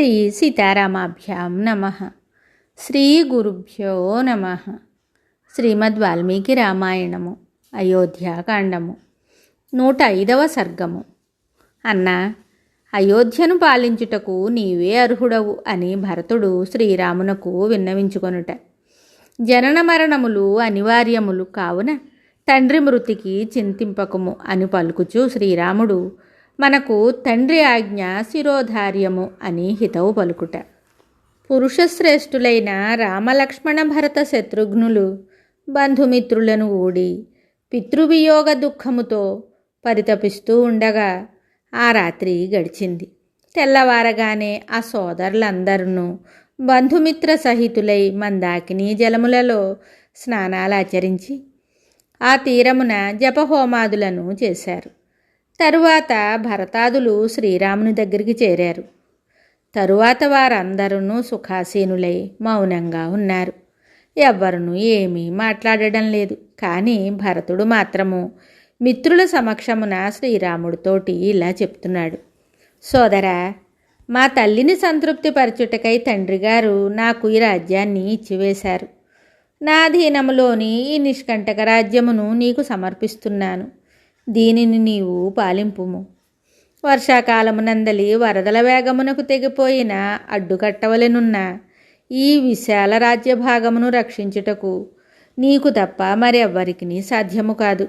శ్రీ సీతారామాభ్యాం నమః. శ్రీ గురుభ్యో నమః. శ్రీమద్ వాల్మీకి రామాయణము అయోధ్యాకాండము 105వ సర్గము. అన్నా, అయోధ్యను పాలించుటకు నీవే అర్హుడవు అని భరతుడు శ్రీరామునకు విన్నవించుకొనుట. జనన మరణములు అనివార్యములు కావున తండ్రి మృతికి చింతింపకము అని పలుకుచూ శ్రీరాముడు మనకు తండ్రి ఆజ్ఞ శిరోధార్యము అని హితవు పలుకుట. పురుషశ్రేష్ఠులైన రామలక్ష్మణ భరత శత్రుఘ్నులు బంధుమిత్రులను ఊడి పితృవియోగ దుఃఖముతో పరితపిస్తూ ఉండగా ఆ రాత్రి గడిచింది. తెల్లవారగానే ఆ సోదరులందరూ బంధుమిత్ర సహితులై మందాకిని జలములలో స్నానాలాచరించి ఆ తీరమున జపహోమాదులను చేశారు. తరువాత భరతాదులు శ్రీరాముని దగ్గరికి చేరారు. తరువాత వారందరూ సుఖాసీనులై మౌనంగా ఉన్నారు. ఎవ్వరూ ఏమీ మాట్లాడడం లేదు. కానీ భరతుడు మాత్రము మిత్రుల సమక్షమున శ్రీరాముడితోటి ఇలా చెప్తున్నాడు. సోదరా, మా తల్లిని సంతృప్తిపరచుటకై తండ్రిగారు నాకు ఈ రాజ్యాన్ని ఇచ్చివేశారు. నా అధీనములోని ఈ నిష్కంటక రాజ్యమును నీకు సమర్పిస్తున్నాను. దీనిని నీవు పాలింపుము. వర్షాకాలమునందలి వరదల వేగమునకు తెగిపోయిన అడ్డుకట్టవలెనున్న ఈ విశాల రాజ్యభాగమును రక్షించుటకు నీకు తప్ప మరెవ్వరికి సాధ్యము కాదు.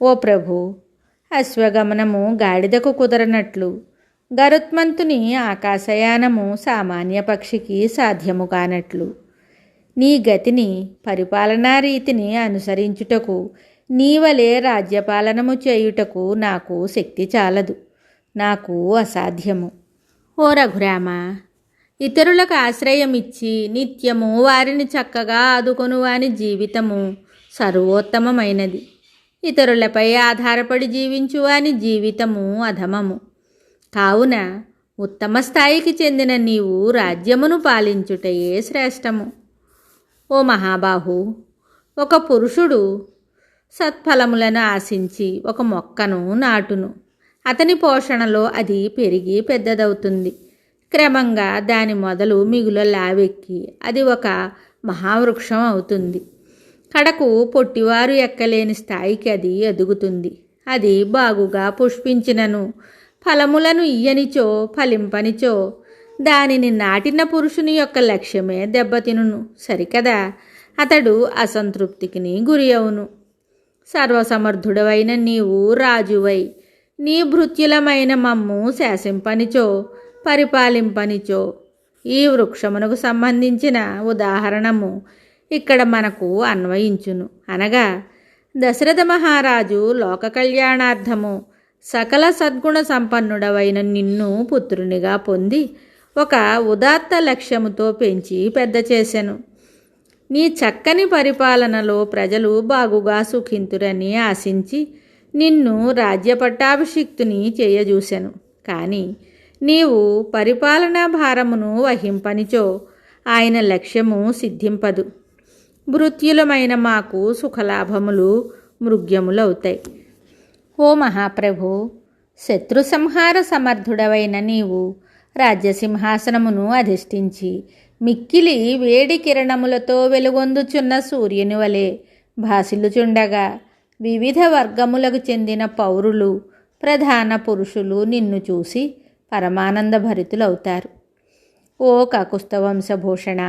ఓ ప్రభు, అశ్వగమనము గాడిదకు కుదరనట్లు గరుత్మంతుని ఆకాశయానము సామాన్య పక్షికి సాధ్యము కానట్లు నీ గతిని పరిపాలనా రీతిని అనుసరించుటకు నీవలే రాజ్యపాలనము చేయుటకు నాకు శక్తి చాలదు, నాకు అసాధ్యము. ఓ రఘురామ, ఇతరులకు ఆశ్రయమిచ్చి నిత్యము వారిని చక్కగా ఆదుకొను వాని జీవితము సర్వోత్తమమైనది. ఇతరులపై ఆధారపడి జీవించువాని జీవితము అధమము. కావున ఉత్తమ స్థాయికి చెందిన నీవు రాజ్యమును పాలించుటయే శ్రేష్టము. ఓ మహాబాహు, ఒక పురుషుడు సత్ఫలములను ఆశించి ఒక మొక్కను నాటును. అతని పోషణలో అది పెరిగి పెద్దదవుతుంది. క్రమంగా దాని మొదలు మిగుల లావెక్కి అది ఒక మహావృక్షం అవుతుంది. కడకు పొట్టివారు ఎక్కలేని స్థాయికి అది ఎదుగుతుంది. అది బాగుగా పుష్పించినను ఫలములను ఇయ్యనిచో ఫలింపనిచో దానిని నాటిన పురుషుని యొక్క లక్ష్యమే దెబ్బతినును. సరికదా, అతడు అసంతృప్తికి గురి అవును. సర్వసమర్థుడవైన నీవు రాజువై నీ భృత్యులమైన మమ్ము శాసింపనిచో పరిపాలింపనిచో ఈ వృక్షమునకు సంబంధించిన ఉదాహరణము ఇక్కడ మనకు అన్వయించును. అనగా దశరథ మహారాజు లోక కళ్యాణార్థము సకల సద్గుణ సంపన్నుడవైన నిన్ను పుత్రునిగా పొంది ఒక ఉదాత్త లక్ష్యముతో పెంచి పెద్ద చేసెను. నీ చక్కని పరిపాలనలో ప్రజలు బాగుగా సుఖింతురని ఆశించి నిన్ను రాజ్య పట్టాభిషిక్తుని చేయజూసెను. కానీ నీవు పరిపాలనా భారమును వహింపనిచో ఆయన లక్ష్యము సిద్ధింపదు. భృత్యులమైన మాకు సుఖలాభములు మృగ్యములవుతాయి. ఓ మహాప్రభు, శత్రు సంహార సమర్థుడవైన నీవు రాజ్యసింహాసనమును అధిష్ఠించి మిక్కిలి వేడి కిరణములతో వెలుగొందుచున్న సూర్యుని వలె భాసిల్లుచుండగా వివిధ వర్గములకు చెందిన పౌరులు ప్రధాన పురుషులు నిన్ను చూసి పరమానంద భరితులవుతారు. ఓ కకుస్థ వంశభూషణ,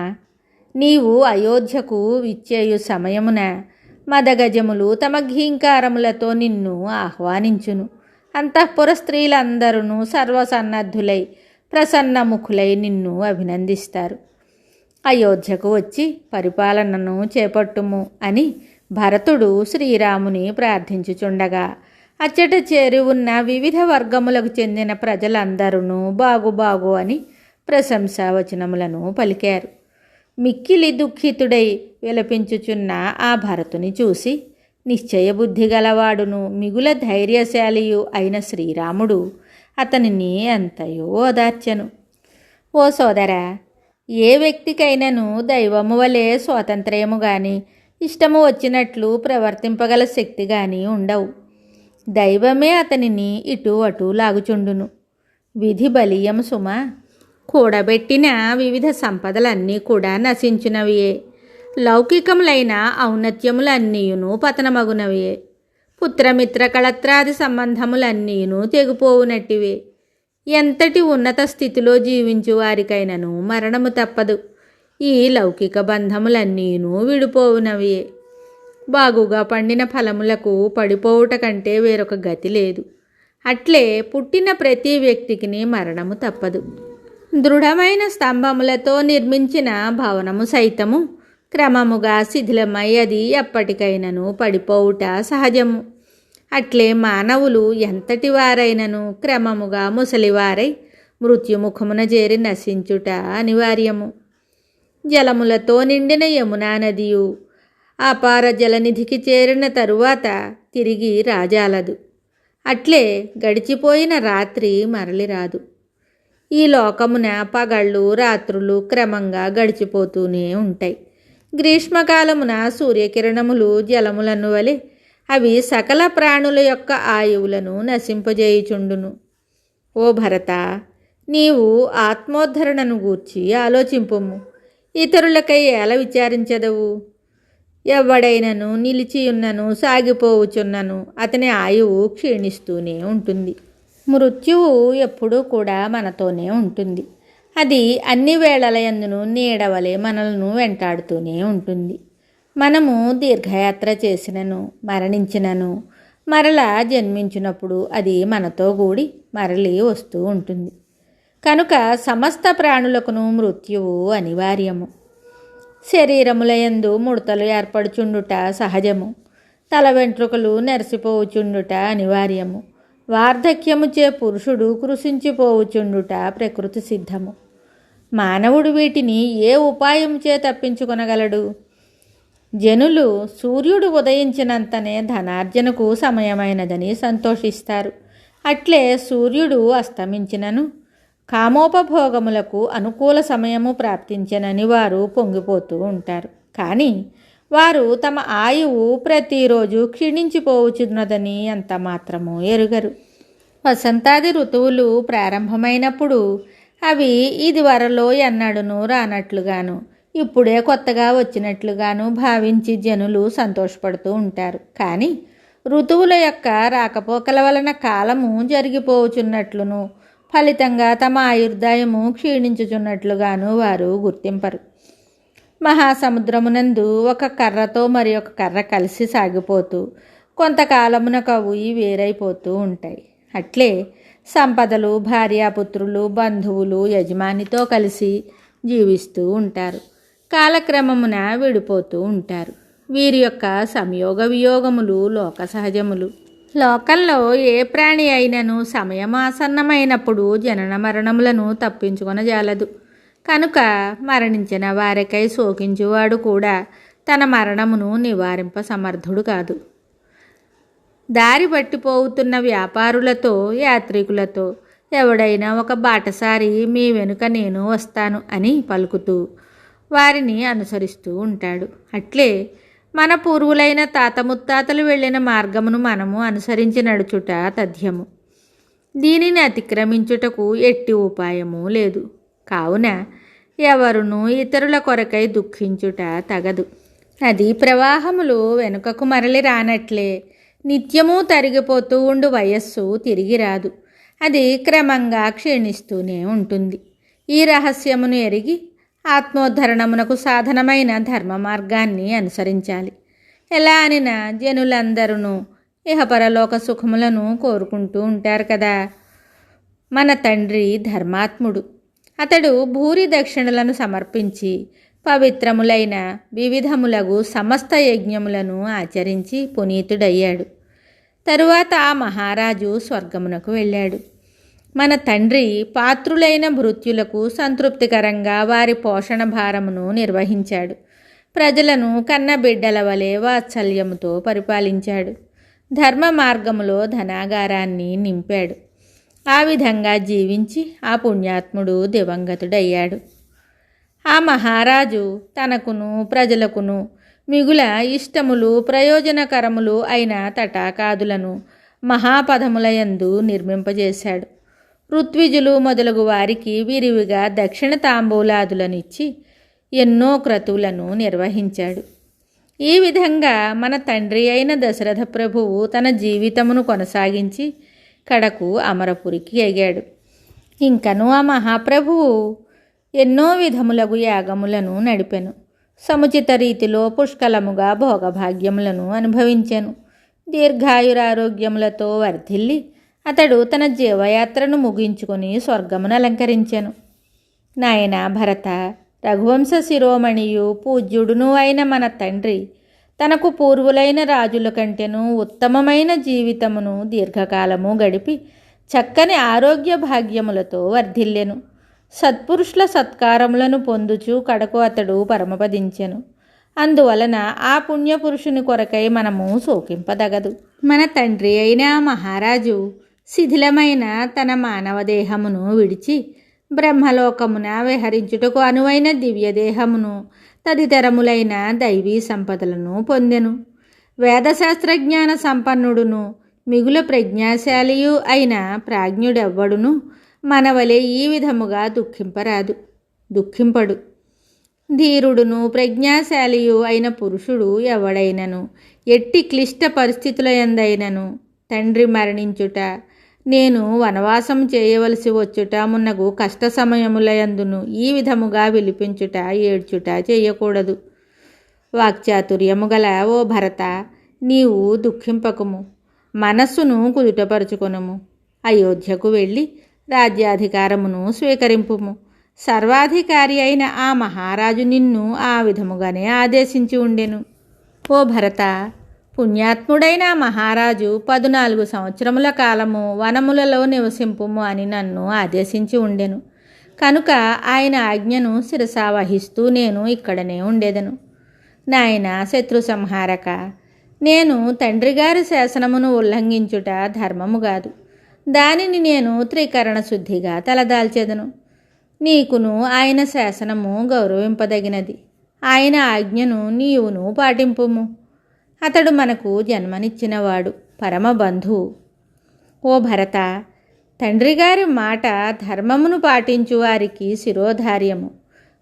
నీవు అయోధ్యకు విచ్చేయు సమయమున మదగజములు తమ ఘీంకారములతో నిన్ను ఆహ్వానించును. అంతఃపుర స్త్రీలందరూ సర్వసన్నద్ధులై ప్రసన్నముఖులై నిన్ను అభినందిస్తారు. అయోధ్యకు వచ్చి పరిపాలనను చేపట్టుము అని భరతుడు శ్రీరాముని ప్రార్థించుచుండగా అచ్చట చేరి ఉన్న వివిధ వర్గములకు చెందిన ప్రజలందరూ బాగు బాగు అని ప్రశంసావచనములను పలికారు. మిక్కిలి దుఃఖితుడై విలపించుచున్న ఆ భరతుని చూసి నిశ్చయబుద్ధి గలవాడును మిగుల ధైర్యశాలియు అయిన శ్రీరాముడు అతనిని ఎంతయో ఓదార్చెను. ఓ సోదరా, ఏ వ్యక్తికైనాను దైవము వలె స్వాతంత్ర్యము కానీ ఇష్టము వచ్చినట్లు ప్రవర్తింపగల శక్తి కానీ ఉండవు. దైవమే అతనిని ఇటు అటు లాగుచుండును. విధి బలీయం సుమ. కూడబెట్టిన వివిధ సంపదలన్నీ కూడా నశించినవియే. లౌకికములైన ఔన్నత్యములన్నీయును పతనమగునవియే. పుత్రమిత్ర కళత్రాది సంబంధములన్నీయును తెగిపోవునట్టివే. ఎంతటి ఉన్నత స్థితిలో జీవించు వారికైనను మరణము తప్పదు. ఈ లౌకిక బంధములన్నీయును విడిపోవునవియే. బాగుగా పండిన ఫలములకు పడిపోవుట కంటే వేరొక గతి లేదు. అట్లే పుట్టిన ప్రతి వ్యక్తికి మరణము తప్పదు. దృఢమైన స్తంభములతో నిర్మించిన భవనము సైతము క్రమముగా శిథిలమై అది ఎప్పటికైనను పడిపోవుట సహజము. అట్లే మానవులు ఎంతటి వారైనను క్రమముగా ముసలివారై మృత్యుముఖమున చేరి నశించుట అనివార్యము. జలములతో నిండిన యమునా నదియు అపార జలనిధికి చేరిన తరువాత తిరిగి రాజాలదు. అట్లే గడిచిపోయిన రాత్రి మరలి రాదు. ఈ లోకమున పగళ్ళు రాత్రులు క్రమంగా గడిచిపోతూనే ఉంటాయి. గ్రీష్మకాలమున సూర్యకిరణములు జలములను వలె అవి సకల ప్రాణుల యొక్క ఆయువులను నశింపజేయుచుండును. ఓ భరత, నీవు ఆత్మోద్ధరణను గూర్చి ఆలోచింపుము. ఇతరులకై ఎలా విచారించదవు? ఎవడైనను నిలిచియున్నను సాగిపోవుచున్నను అతని ఆయువు క్షీణిస్తూనే ఉంటుంది. మృత్యువు ఎప్పుడూ కూడా మనతోనే ఉంటుంది. అది అన్ని వేళలయందును నీడవలే మనలను వెంటాడుతూనే ఉంటుంది. మనము దీర్ఘయాత్ర చేసినను మరణించినను మరలా జన్మించినప్పుడు అది మనతో కూడి మరలి వస్తూ ఉంటుంది. కనుక సమస్త ప్రాణులకును మృత్యువు అనివార్యము. శరీరములయందు ముడతలు ఏర్పడుచుండుట సహజము. తల వెంట్రుకలు నెరసిపోవుచుండుట అనివార్యము. వార్ధక్యముచే పురుషుడు కృషించిపోవుచుండుట ప్రకృతి సిద్ధము. మానవుడు వీటిని ఏ ఉపాయంచే తప్పించుకొనగలడు? జనులు సూర్యుడు ఉదయించినంతనే ధనార్జనకు సమయమైనదని సంతోషిస్తారు. అట్లే సూర్యుడు అస్తమించినను కామోపభోగములకు అనుకూల సమయము ప్రాప్తించనని వారు పొంగిపోతూ ఉంటారు. కానీ వారు తమ ఆయువు ప్రతిరోజు క్షీణించిపోవచ్చున్నదని అంత మాత్రము ఎరుగరు. వసంతాది ఋతువులు ప్రారంభమైనప్పుడు అవి ఇదివరలో ఎన్నడూనూ రానట్లుగాను ఇప్పుడే కొత్తగా వచ్చినట్లుగాను భావించి జనులు సంతోషపడుతూ ఉంటారు. కానీ ఋతువుల యొక్క రాకపోకల వలన కాలము జరిగిపోవచ్చున్నట్లును ఫలితంగా తమ ఆయుర్దాయము క్షీణించుచున్నట్లుగాను వారు గుర్తింపరు. మహాసముద్రమునందు ఒక కర్రతో మరి ఒక కర్ర కలిసి సాగిపోతూ కొంతకాలమునకు అవి వేరైపోతూ ఉంటాయి. అట్లే సంపదలు, భార్యాపుత్రులు, బంధువులు యజమానితో కలిసి జీవిస్తూ ఉంటారు. కాలక్రమమున విడిపోతూ ఉంటారు. వీరి యొక్క సంయోగ వియోగములు లోక సహజములు. లోకంలో ఏ ప్రాణి అయినను సమయమాసన్నమైనప్పుడు జనన మరణములను తప్పించుకొనజాలదు. కనుక మరణించిన వారికై శోకించువాడు కూడా తన మరణమును నివారింప సమర్థుడు కాదు. దారి పట్టిపోతున్న వ్యాపారులతో, యాత్రికులతో ఎవడైనా ఒక బాటసారి మీ వెనుక నేను వస్తాను అని పలుకుతూ వారిని అనుసరిస్తూ ఉంటాడు. అట్లే మన పూర్వులైన తాత ముత్తాతలు వెళ్ళిన మార్గమును మనము అనుసరించి నడుచుట తథ్యము. దీనిని అతిక్రమించుటకు ఎట్టి ఉపాయము లేదు. కావున ఎవరునూ ఇతరుల కొరకై దుఃఖించుట తగదు. నదీ ప్రవాహములు వెనుకకు మరలి రానట్లే నిత్యము తరిగిపోతూ ఉండు వయస్సు తిరిగి రాదు. అది క్రమంగా క్షీణిస్తూనే ఉంటుంది. ఈ రహస్యమును ఎరిగి ఆత్మోద్ధరణమునకు సాధనమైన ధర్మ మార్గాన్ని అనుసరించాలి. ఎలా అనినా జనులందరూ ఇహపరలోక సుఖములను కోరుకుంటూ ఉంటారు కదా. మన తండ్రి ధర్మాత్ముడు. అతడు భూరి దక్షిణలను సమర్పించి పవిత్రములైన వివిధములగు సమస్త యజ్ఞములను ఆచరించి పునీతుడయ్యాడు. తరువాత ఆ మహారాజు స్వర్గమునకు వెళ్ళాడు. మన తండ్రి పాత్రులైన భృత్యులకు సంతృప్తికరంగా వారి పోషణ భారమును నిర్వహించాడు. ప్రజలను కన్నబిడ్డల వలె వాత్సల్యముతో పరిపాలించాడు. ధర్మ మార్గములో ధనాగారాన్ని నింపాడు. ఆ విధంగా జీవించి ఆ పుణ్యాత్ముడు దివంగతుడయ్యాడు. ఆ మహారాజు తనకును ప్రజలకును మిగుల ఇష్టములు ప్రయోజనకరములు అయిన తటాకాదులను మహాపదములయందు నిర్మింపజేశాడు. ఋత్విజులు మొదలగు వారికి విరివిగా దక్షిణ తాంబూలాదులనిచ్చి ఎన్నో క్రతువులను నిర్వహించాడు. ఈ విధంగా మన తండ్రి అయిన దశరథ ప్రభువు తన జీవితమును కొనసాగించి కడకు అమరపురికి ఎగాడు. ఇంకను ఆ మహాప్రభువు ఎన్నో విధములగు యాగములను నడిపెను. సముచిత రీతిలో పుష్కలముగా భోగభాగ్యములను అనుభవించెను. దీర్ఘాయురారోగ్యములతో వర్ధిల్లి అతడు తన జీవయాత్రను ముగించుకొని స్వర్గమును అలంకరించెను. నాయన భరత, రఘువంశ శిరోమణియు పూజ్యుడును అయిన మన తండ్రి తనకు పూర్వులైన రాజుల కంటెను ఉత్తమమైన జీవితమును దీర్ఘకాలము గడిపి చక్కని ఆరోగ్య భాగ్యములతో వర్ధిల్లెను. సత్పురుషుల సత్కారములను పొందుచు కడకు అతడు పరమపదించెను. అందువలన ఆ పుణ్యపురుషుని కొరకై మనము శోకింపదగదు. మన తండ్రి అయిన మహారాజు శిథిలమైన తన మానవ దేహమును విడిచి బ్రహ్మలోకమున విహరించుటకు అనువైన దివ్యదేహమును తదితరములైన దైవీ సంపదలను పొందెను. వేదశాస్త్రజ్ఞాన సంపన్నుడును మిగుల ప్రజ్ఞాశాలియు అయిన ప్రాజ్ఞుడెవ్వడును మనవలే ఈ విధముగా దుఃఖింపడు. ధీరుడును ప్రజ్ఞాశాలియు అయిన పురుషుడు ఎవడైనను ఎట్టి క్లిష్ట పరిస్థితుల యందైనను తండ్రి మరణించుట, నేను వనవాసం చేయవలసి వచ్చుట మున్నగు కష్ట సమయములయందును ఈ విధముగా విలిపించుట, ఏడ్చుట చేయకూడదు. వాక్చాతుర్యము గల ఓ భరత, నీవు దుఃఖింపకుము, మనస్సును కుదుటపరుచుకొనుము. అయోధ్యకు వెళ్ళి రాజ్యాధికారమును స్వీకరింపుము. సర్వాధికారి అయిన ఆ మహారాజు నిన్ను ఆ విధముగానే ఆదేశించి ఉండెను. ఓ భరత, పుణ్యాత్ముడైన మహారాజు 14 సంవత్సరముల కాలము వనములలో నివసింపుము అని నన్ను ఆదేశించి ఉండెను. కనుక ఆయన ఆజ్ఞను శిరసావహిస్తూ నేను ఇక్కడనే ఉండేదను. నాయన శత్రు సంహారక, నేను తండ్రిగారి శాసనమును ఉల్లంఘించుట ధర్మము కాదు. దానిని నేను త్రికరణ శుద్ధిగా తలదాల్చెదను. నీకును ఆయన శాసనము గౌరవింపదగినది. ఆయన ఆజ్ఞను నీవును పాటింపుము. అతడు మనకు జన్మనిచ్చినవాడు, పరమబంధువు. ఓ భరత, తండ్రిగారి మాట ధర్మమును పాటించు వారికి శిరోధార్యము.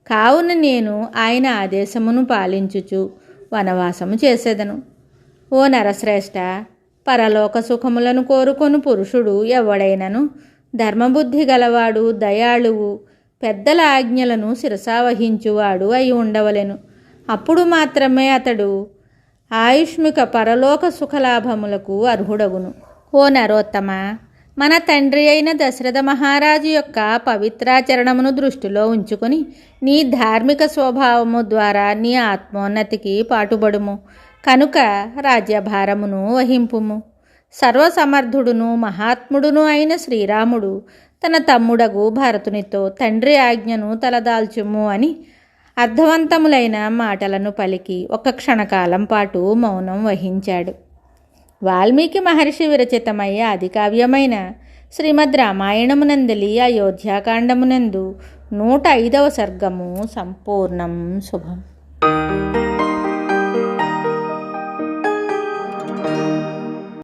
కావున నేను ఆయన ఆదేశమును పాలించుచు వనవాసము చేసేదను. ఓ నరశ్రేష్ఠ, పరలోక సుఖములను కోరుకొను పురుషుడు ఎవడైనను ధర్మబుద్ధి గలవాడు, దయాళువు, పెద్దల ఆజ్ఞలను శిరసావహించువాడు అయి ఉండవలెను. అప్పుడు మాత్రమే అతడు ఆయుష్మిక పరలోక సుఖలాభములకు అర్హుడగును. ఓ నరోత్తమ, మన తండ్రి అయిన దశరథ మహారాజు యొక్క పవిత్రాచరణమును దృష్టిలో ఉంచుకొని నీ ధార్మిక స్వభావము ద్వారా నీ ఆత్మోన్నతికి పాటుపడుము. కనుక రాజ్యభారమును వహింపుము. సర్వసమర్థుడును మహాత్ముడును అయిన శ్రీరాముడు తన తమ్ముడగు భరతునితో తండ్రి ఆజ్ఞను తలదాల్చుము అని అర్థవంతములైన మాటలను పలికి ఒక క్షణకాలం పాటు మౌనం వహించాడు. వాల్మీకి మహర్షి విరచితమయ్యే ఆదికావ్యమైన శ్రీమద్ రామాయణమునందలి అయోధ్యాకాండమునందు 105వ సర్గము సంపూర్ణం. శుభం.